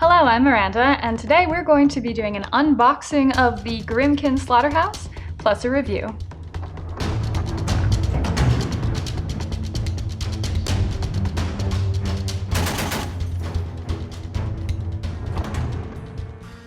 Hello, I'm Miranda, and today we're going to be doing an unboxing of the Grymkin Slaughterhouse, plus a review.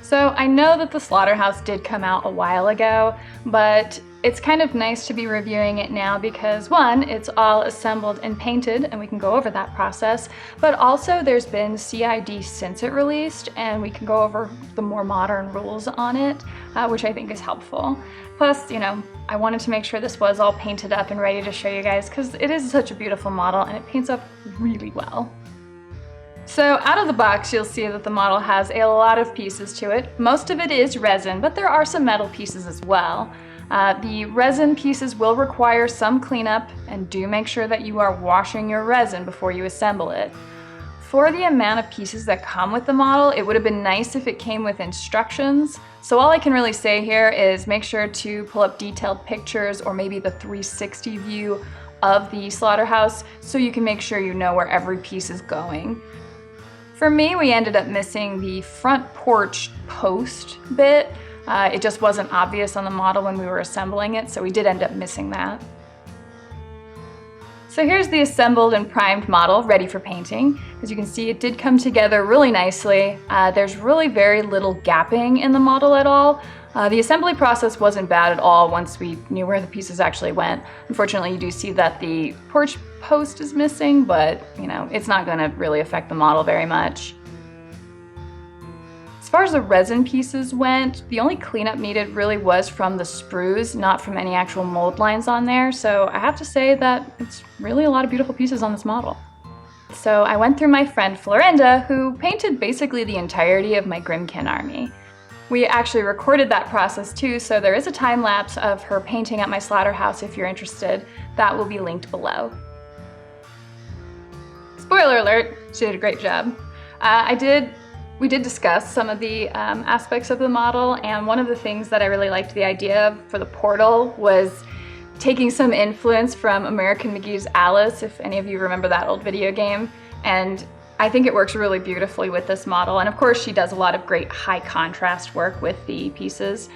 So I know that the Slaughterhouse did come out a while ago, but it's kind of nice to be reviewing it now because one, it's all assembled and painted and we can go over that process, but also there's been CID since it released and we can go over the more modern rules on it, which I think is helpful. Plus, I wanted to make sure this was all painted up and ready to show you guys because it is such a beautiful model and it paints up really well. So out of the box, you'll see that the model has a lot of pieces to it. Most of it is resin, but there are some metal pieces as well. The resin pieces will require some cleanup, and do make sure that you are washing your resin before you assemble it. For the amount of pieces that come with the model, it would have been nice if it came with instructions. So all I can really say here is make sure to pull up detailed pictures or maybe the 360 view of the Slaughterhouse so you can make sure you know where every piece is going. For me, we ended up missing the front porch post bit. It just wasn't obvious on the model when we were assembling it, so we did end up missing that. So here's the assembled and primed model ready for painting. As you can see, it did come together really nicely. There's really very little gapping in the model at all. The assembly process wasn't bad at all once we knew where the pieces actually went. Unfortunately, you do see that the porch post is missing, but it's not going to really affect the model very much. As far as the resin pieces went, the only cleanup needed really was from the sprues, not from any actual mold lines on there. So I have to say that it's really a lot of beautiful pieces on this model. So I went through my friend Florinda, who painted basically the entirety of my Grymkin army. We actually recorded that process too, so there is a time lapse of her painting at my Slaughterhouse if you're interested. That will be linked below. Spoiler alert, she did a great job. We did discuss some of the aspects of the model, and one of the things that I really liked the idea of for the portal was taking some influence from American McGee's Alice, if any of you remember that old video game, and I think it works really beautifully with this model, and of course she does a lot of great high contrast work with the pieces.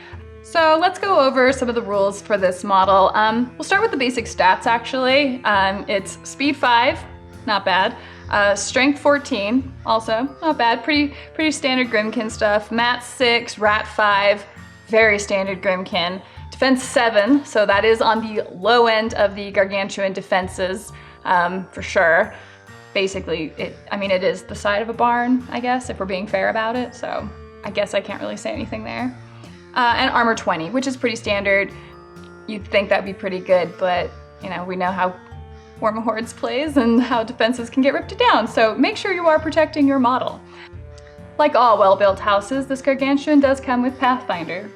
So let's go over some of the rules for this model. We'll start with the basic stats actually. It's speed 5, not bad. Strength 14, also not bad, pretty standard Grymkin stuff. Mat 6, Rat 5, very standard Grymkin. Defense 7, so that is on the low end of the gargantuan defenses, for sure. Basically, it is the side of a barn, I guess, if we're being fair about it, so I guess I can't really say anything there. And armor 20, which is pretty standard. You'd think that'd be pretty good, but we know how Worm Hordes plays and how defenses can get ripped down, so make sure you are protecting your model. Like all well-built houses, this gargantuan does come with Pathfinder,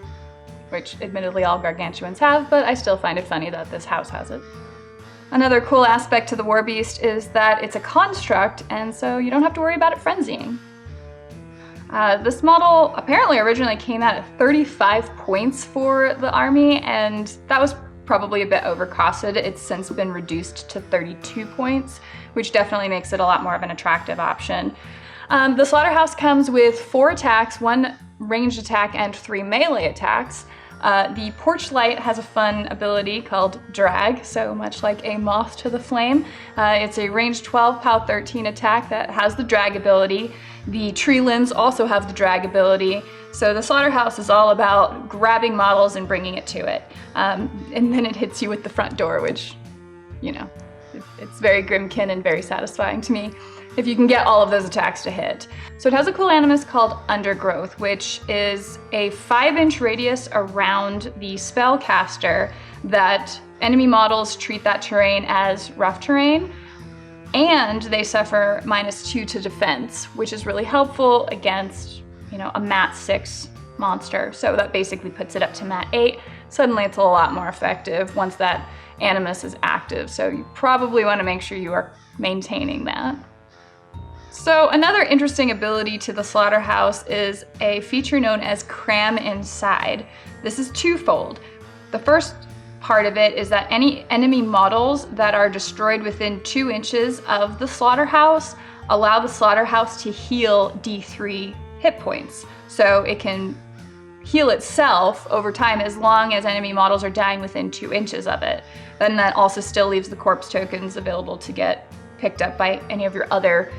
which admittedly all gargantuans have, but I still find it funny that this house has it. Another cool aspect to the War Beast is that it's a construct, and so you don't have to worry about it frenzying. This model apparently originally came out at 35 points for the army, and that was probably a bit overcosted. It's since been reduced to 32 points, which definitely makes it a lot more of an attractive option. The Slaughterhouse comes with 4 attacks, 1 ranged attack and 3 melee attacks. The Porch Light has a fun ability called Drag, so much like a moth to the flame. It's a range 12, POW 13 attack that has the drag ability. The Tree Limbs also have the drag ability. So the Slaughterhouse is all about grabbing models and bringing it to it. And then it hits you with the front door, which, it's very Grymkin and very satisfying to me if you can get all of those attacks to hit. So it has a cool animus called Undergrowth, which is a 5-inch radius around the spellcaster that enemy models treat that terrain as rough terrain, and they suffer -2 to defense, which is really helpful against a Mat 6 monster. So that basically puts it up to Mat 8. Suddenly it's a lot more effective once that animus is active. So you probably want to make sure you are maintaining that. So another interesting ability to the Slaughterhouse is a feature known as Cram Inside. This is twofold. The first part of it is that any enemy models that are destroyed within 2 inches of the Slaughterhouse allow the Slaughterhouse to heal D3 hit points. So it can heal itself over time as long as enemy models are dying within 2 inches of it. And that also still leaves the corpse tokens available to get picked up by any of your other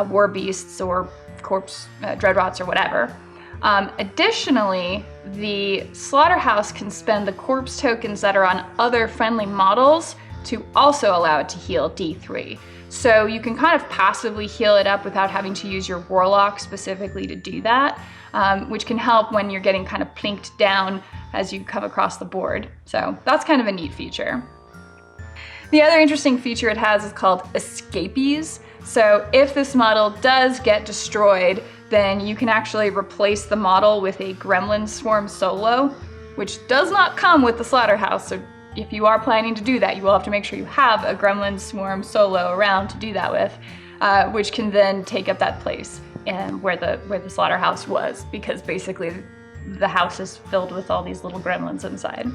war beasts or corpse dreadrots or whatever. Additionally, the Slaughterhouse can spend the corpse tokens that are on other friendly models to also allow it to heal D3. So you can kind of passively heal it up without having to use your Warlock specifically to do that, which can help when you're getting kind of plinked down as you come across the board. So that's kind of a neat feature. The other interesting feature it has is called escapees. So if this model does get destroyed, then you can actually replace the model with a gremlin swarm solo, which does not come with the Slaughterhouse. So if you are planning to do that, you will have to make sure you have a gremlin swarm solo around to do that with, which can then take up that place and where the Slaughterhouse was, because basically the house is filled with all these little gremlins inside.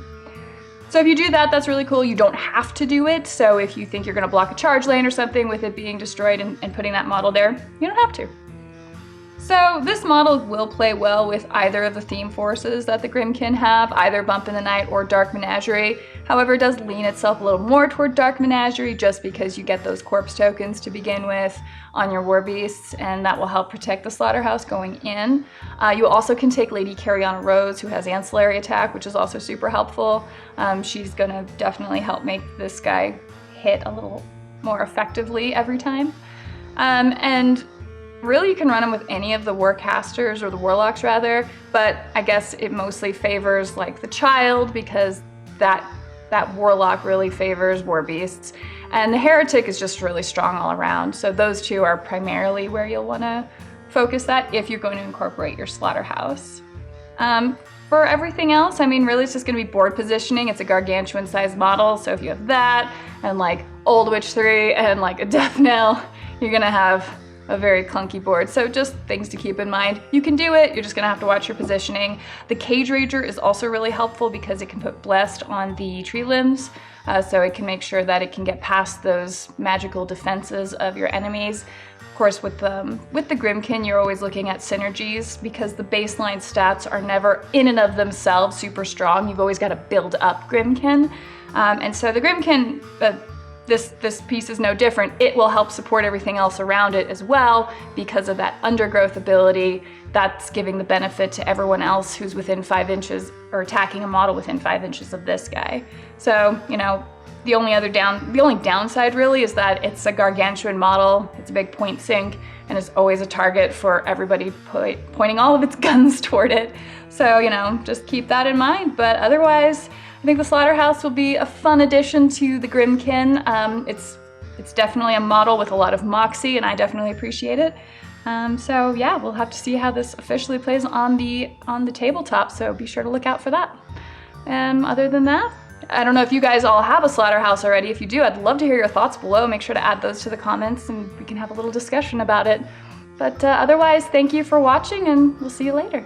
So if you do that, that's really cool. You don't have to do it. So if you think you're gonna block a charge lane or something with it being destroyed and putting that model there, you don't have to. So this model will play well with either of the theme forces that the Grymkin have, either Bump in the Night or Dark Menagerie. However, it does lean itself a little more toward Dark Menagerie just because you get those corpse tokens to begin with on your war beasts, and that will help protect the Slaughterhouse going in. You also can take Lady Carrion Rose, who has ancillary attack, which is also super helpful. She's gonna definitely help make this guy hit a little more effectively every time. And really, you can run them with any of the Warcasters, or the Warlocks rather, but I guess it mostly favors like the Child, because that Warlock really favors war beasts. And the Heretic is just really strong all around. So those two are primarily where you'll want to focus that if you're going to incorporate your Slaughterhouse. For everything else, I mean, really it's just going to be board positioning. It's a gargantuan sized model, so if you have that and like Old Witch 3 and like a Death Knell, you're going to have a very clunky board. So just things to keep in mind. You can do it, you're just gonna have to watch your positioning. The Cage Rager is also really helpful because it can put Blessed on the tree limbs, so it can make sure that it can get past those magical defenses of your enemies. Of course, with the Grymkin, you're always looking at synergies because the baseline stats are never in and of themselves super strong. You've always got to build up Grymkin. And so the Grymkin, this piece is no different. It will help support everything else around it as well because of that undergrowth ability. That's giving the benefit to everyone else who's within 5 inches or attacking a model within 5 inches of this guy. So, you know, the only downside really is that it's a gargantuan model. It's a big point sink and it's always a target for everybody pointing all of its guns toward it. So, you know, just keep that in mind. But otherwise, I think the Slaughterhouse will be a fun addition to the Grymkin. It's definitely a model with a lot of moxie, and I definitely appreciate it. So yeah, we'll have to see how this officially plays on the tabletop. So be sure to look out for that. Other than that, I don't know if you guys all have a Slaughterhouse already. If you do, I'd love to hear your thoughts below. Make sure to add those to the comments, and we can have a little discussion about it. But otherwise, thank you for watching, and we'll see you later.